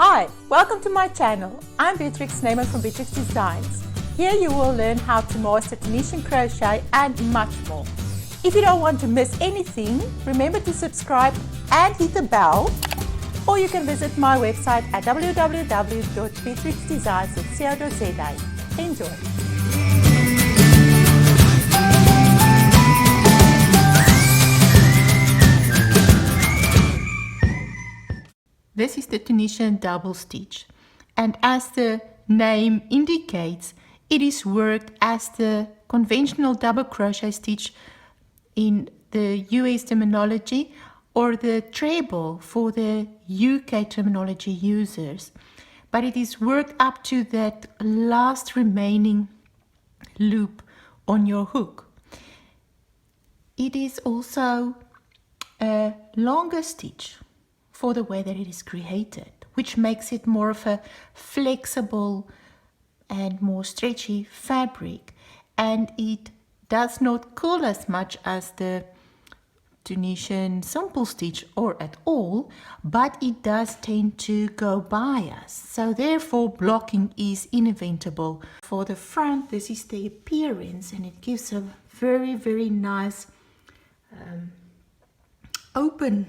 Hi, welcome to my channel. I'm Beatrix Neyman from Beatrix Designs. Here you will learn how to master Tunisian crochet and much more. If you don't want to miss anything, remember to subscribe and hit the bell, or you can visit my website at www.beatrixdesigns.co.za. Enjoy! This is the Tunisian Double Stitch, and as the name indicates, it is worked as the conventional double crochet stitch in the US terminology, or the treble for the UK terminology users, but it is worked up to that last remaining loop on your hook. It is also a longer stitch for the way that it is created, which makes it more of a flexible and more stretchy fabric, and it does not curl as much as the Tunisian Simple Stitch or at all, but it does tend to go by us, so therefore blocking is inevitable. For the front, this is the appearance, and it gives a very nice open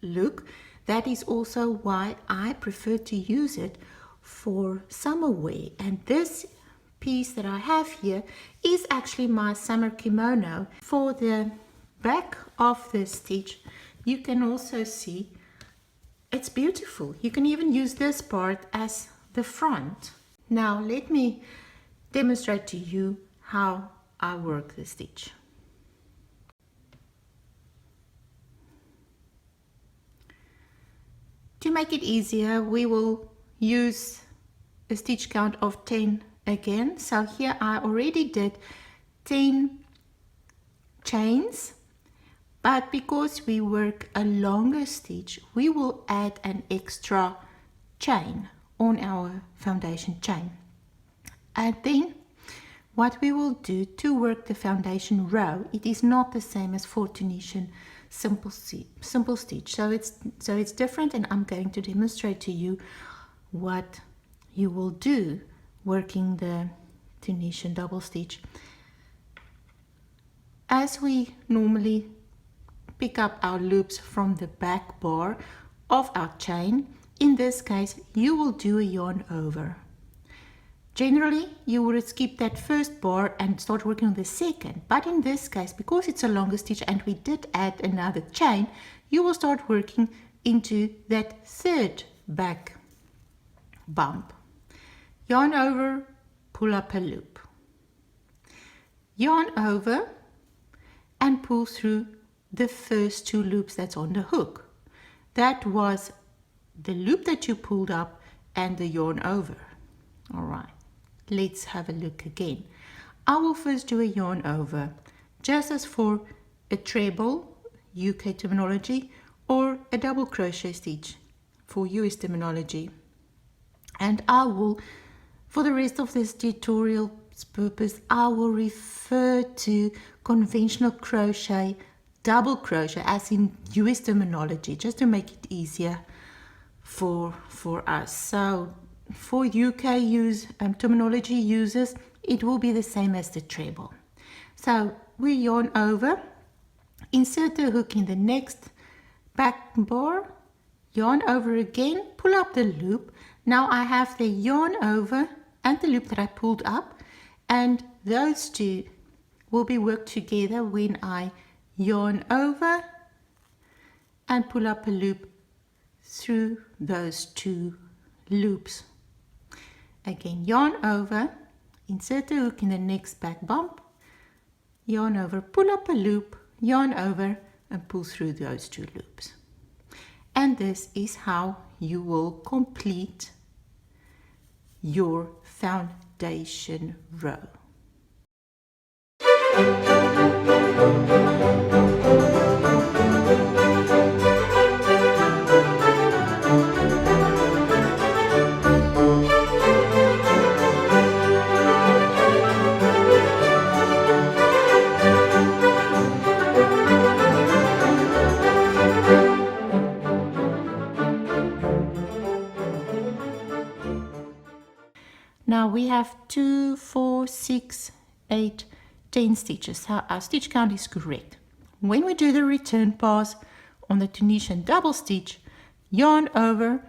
look. That is also why I prefer to use it for summer wear. And this piece that I have here is actually my summer kimono. For the back of the stitch, you can also see it's beautiful. You can even use this part as the front. Now let me demonstrate to you how I work the stitch. To make it easier, we will use a stitch count of 10 again. So here I already did 10 chains, but because we work a longer stitch, we will add an extra chain on our foundation chain. And then what we will do to work the foundation row, it is not the same as for Tunisian Simple Stitch, so it's different, and I'm going to demonstrate to you what you will do working the Tunisian Double Stitch. As we normally pick up our loops from the back bar of our chain, in this case you will do a yarn over. Generally, you would skip that first bar and start working on the second, but in this case, because it's a longer stitch and we did add another chain, you will start working into that third back bump. Yarn over, pull up a loop. Yarn over and pull through the first two loops that's on the hook. That was the loop that you pulled up and the yarn over. All right. Let's have a look again. I will first do a yarn over, just as for a treble, UK terminology, or a double crochet stitch for US terminology. And I will, for the rest of this tutorial's purpose, I will refer to conventional crochet, double crochet, as in US terminology, just to make it easier for us. So for UK terminology users, it will be the same as the treble. So we yarn over, insert the hook in the next back bar, yarn over again, pull up the loop. Now I have the yarn over and the loop that I pulled up, and those two will be worked together when I yarn over and pull up a loop through those two loops. Again, yarn over, insert the hook in the next back bump, yarn over, pull up a loop, yarn over, and pull through those two loops. And this is how you will complete your foundation row. Now we have 2, 4, 6, 8, 10 stitches. So our stitch count is correct. When we do the return pass on the Tunisian double stitch, yarn over,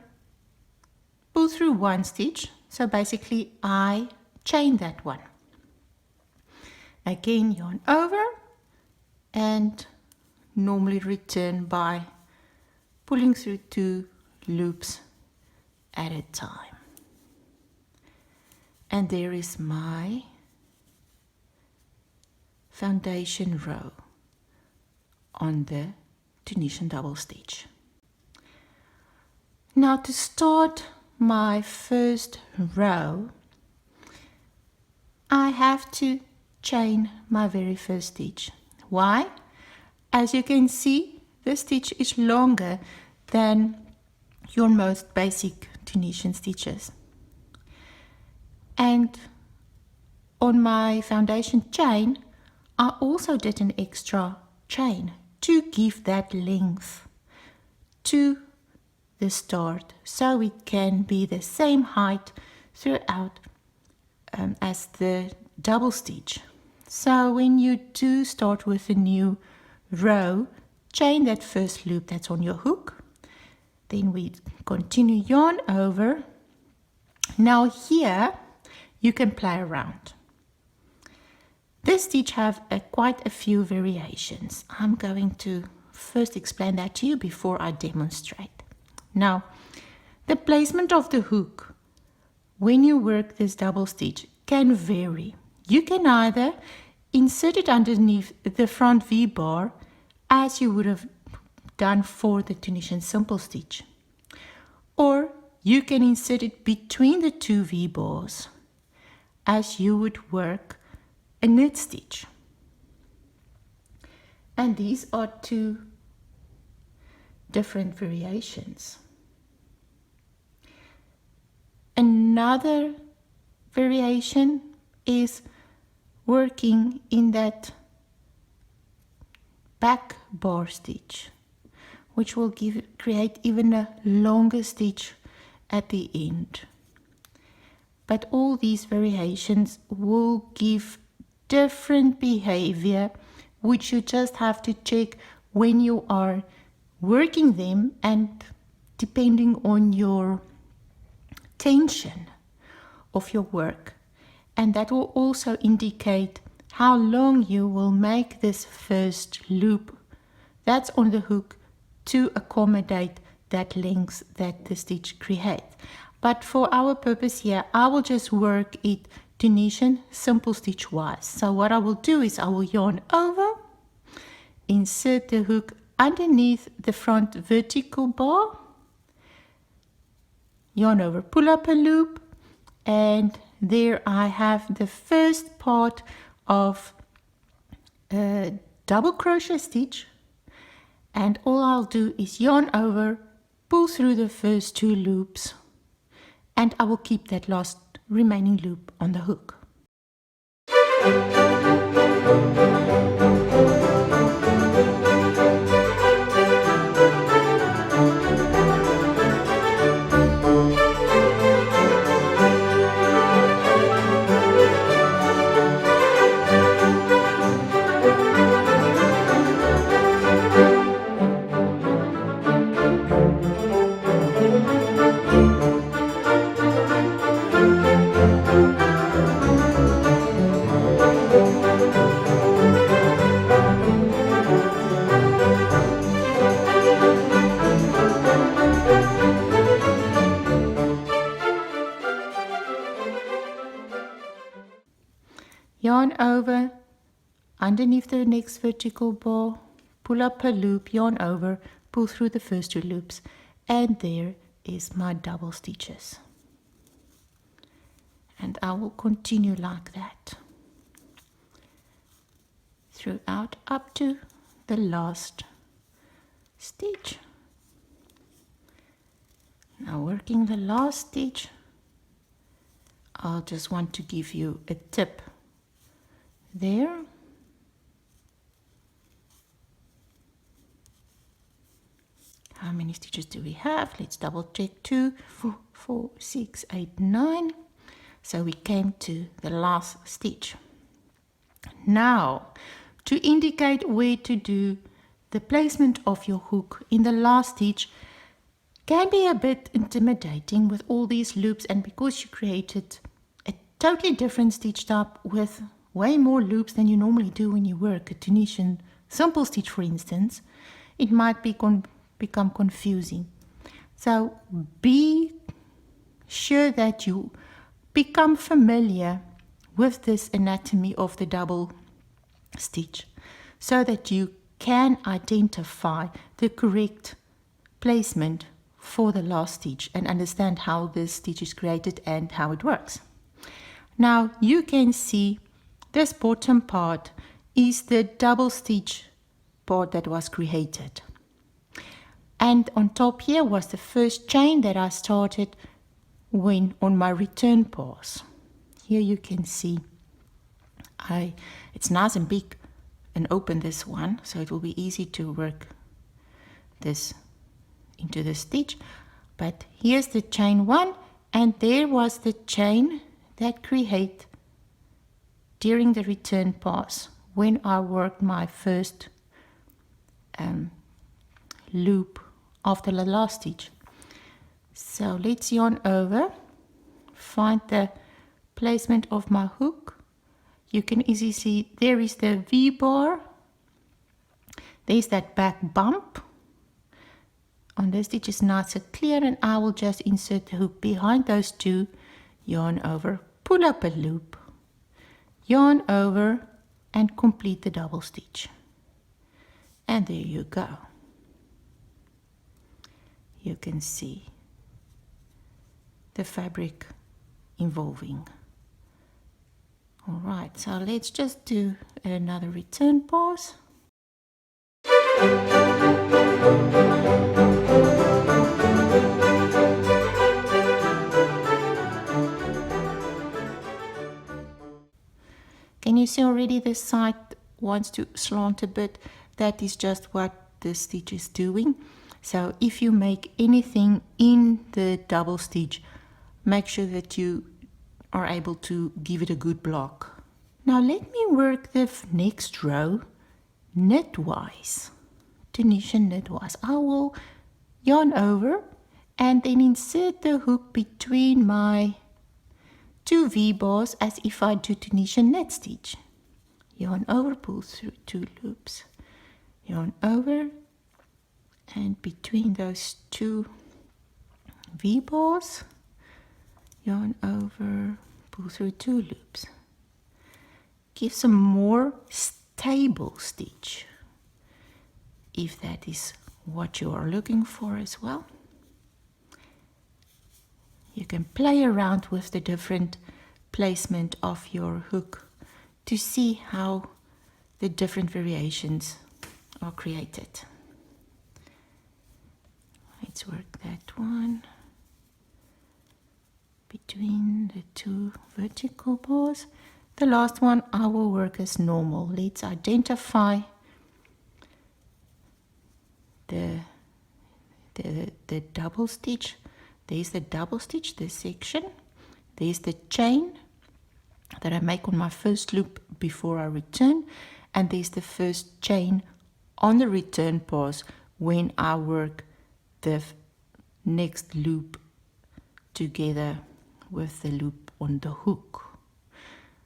pull through one stitch. So basically I chain that one. Again, yarn over and normally return by pulling through 2 loops at a time. And there is my foundation row on the Tunisian double stitch. Now to start my first row, I have to chain my very first stitch. Why? As you can see, the stitch is longer than your most basic Tunisian stitches. And on my foundation chain, I also did an extra chain to give that length to the start, so it can be the same height throughout as the double stitch. So when you do start with a new row, chain that first loop that's on your hook. Then we continue yarn over. Now here you can play around. This stitch have quite a few variations. I'm going to first explain that to you before I demonstrate. Now, the placement of the hook when you work this double stitch can vary. You can either insert it underneath the front V-bar as you would have done for the Tunisian Simple Stitch, or you can insert it between the 2 V-bars as you would work a knit stitch. And these are 2 different variations. Another variation is working in that back bar stitch, which will create even a longer stitch at the end. But all these variations will give different behavior, which you just have to check when you are working them and depending on your tension of your work. And that will also indicate how long you will make this first loop that's on the hook to accommodate that length that the stitch creates. But for our purpose here, I will just work it Tunisian Simple Stitch wise. So what I will do is I will yarn over, insert the hook underneath the front vertical bar, yarn over, pull up a loop, and there I have the first part of a double crochet stitch. And all I'll do is yarn over, pull through the first 2 loops, and I will keep that last remaining loop on the hook. Yarn over, underneath the next vertical bar, pull up a loop, yarn over, pull through the first 2 loops, and there is my double stitches. And I will continue like that throughout up to the last stitch. Now working the last stitch, I'll just want to give you a tip there. How many stitches do we have? Let's double check. 2, 4, 6, 8, 9. So we came to the last stitch. Now, to indicate where to do the placement of your hook in the last stitch can be a bit intimidating with all these loops, and because you created a totally different stitch type with way more loops than you normally do when you work a Tunisian Simple Stitch, for instance, it might become confusing. So be sure that you become familiar with this anatomy of the double stitch so that you can identify the correct placement for the last stitch and understand how this stitch is created and how it works. Now you can see this bottom part is the double stitch part that was created, and on top here was the first chain that I started when on my return pass. Here you can see it's nice and big and open, this one, so it will be easy to work this into the stitch. But here's the chain 1, and there was the chain that created during the return pass when I worked my first loop after the last stitch. So let's yarn over, find the placement of my hook. You can easily see there is the V-bar, there's that back bump. On this stitch is nice and clear, and I will just insert the hook behind those two, yarn over, pull up a loop, yarn over, and complete the double stitch. And there you go. You can see the fabric involving. All right, so let's just do another return pass. Can you see already the side wants to slant a bit? That is just what the stitch is doing. So if you make anything in the double stitch, make sure that you are able to give it a good block. Now let me work the next row knitwise, Tunisian knitwise. I will yarn over and then insert the hook between my two V-bars as if I do Tunisian net stitch. Yarn over, pull through 2 loops, yarn over, and between those 2 V-bars, yarn over, pull through 2 loops. Give some more stable stitch, if that is what you are looking for as well. You can play around with the different placement of your hook to see how the different variations are created. Let's work that one between the 2 vertical bars. The last one I will work as normal. Let's identify the double stitch. There's the double stitch, this section. There's the chain that I make on my first loop before I return, and there's the first chain on the return pass when I work the next loop together with the loop on the hook.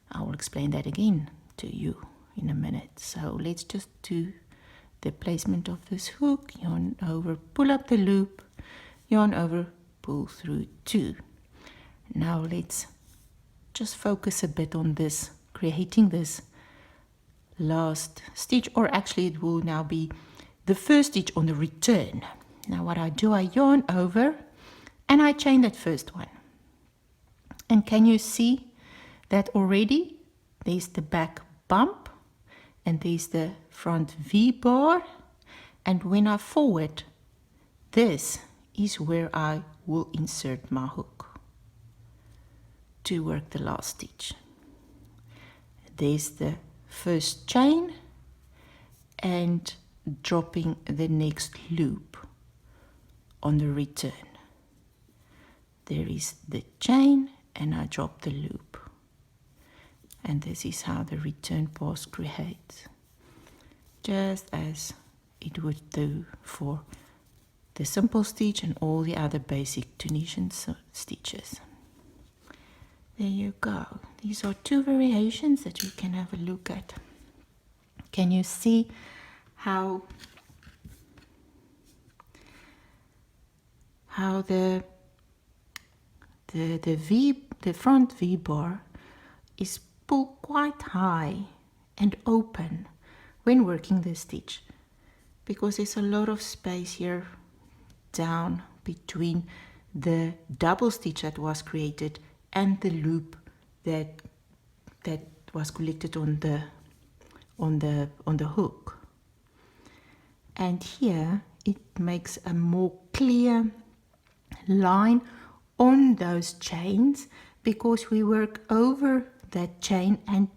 I will explain that again to you in a minute. So let's just do the placement of this hook. Yarn over, pull up the loop, yarn over, pull through 2. Now let's just focus a bit on this, creating this last stitch, or actually it will now be the first stitch on the return. Now what I do, I yarn over and I chain that first one. And can you see that already? There's the back bump and there's the front V-bar, and when I forward, this is where I will insert my hook to work the last stitch. There's the first chain and dropping the next loop on the return. There is the chain and I drop the loop. And this is how the return pass creates, just as it would do for the simple stitch and all the other basic Tunisian stitches. There you go. These are two variations that we can have a look at. Can you see how the front V bar is pulled quite high and open when working the stitch, because there's a lot of space here down between the double stitch that was created and the loop that was collected on the hook. And here it makes a more clear line on those chains, because we work over that chain and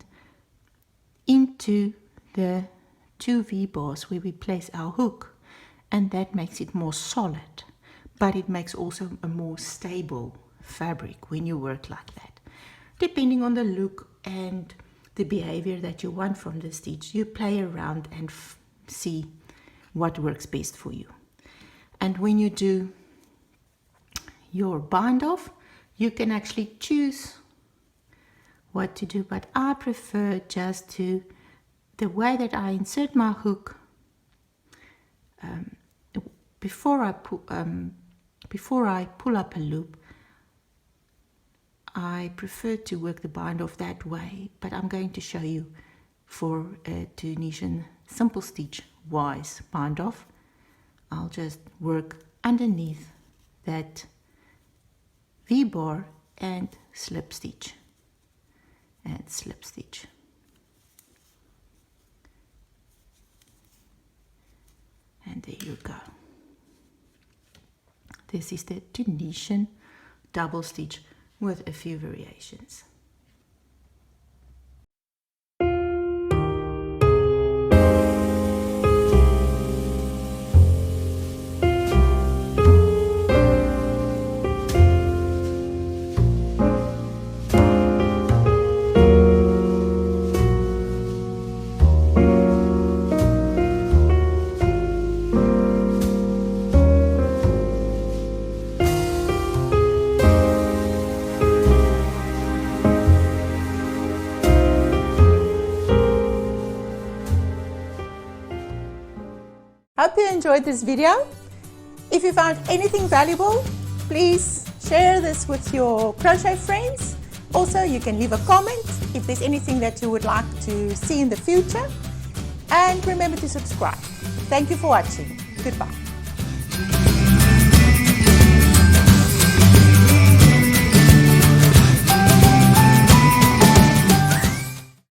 into the two V bars where we place our hook, and that makes it more solid, but it makes also a more stable fabric when you work like that. Depending on the look and the behavior that you want from the stitch, you play around and see what works best for you. And when you do your bind off, you can actually choose what to do, but I prefer just to, the way that I insert my hook before I pull up a loop, I prefer to work the bind off that way, but I'm going to show you for a Tunisian Simple Stitch wise bind off. I'll just work underneath that V bar and slip stitch and slip stitch. And there you go. This is the Tunisian double stitch with a few variations. Hope you enjoyed this video. If you found anything valuable, please share this with your crochet friends. Also, you can leave a comment if there's anything that you would like to see in the future. And remember to subscribe. Thank you for watching. Goodbye.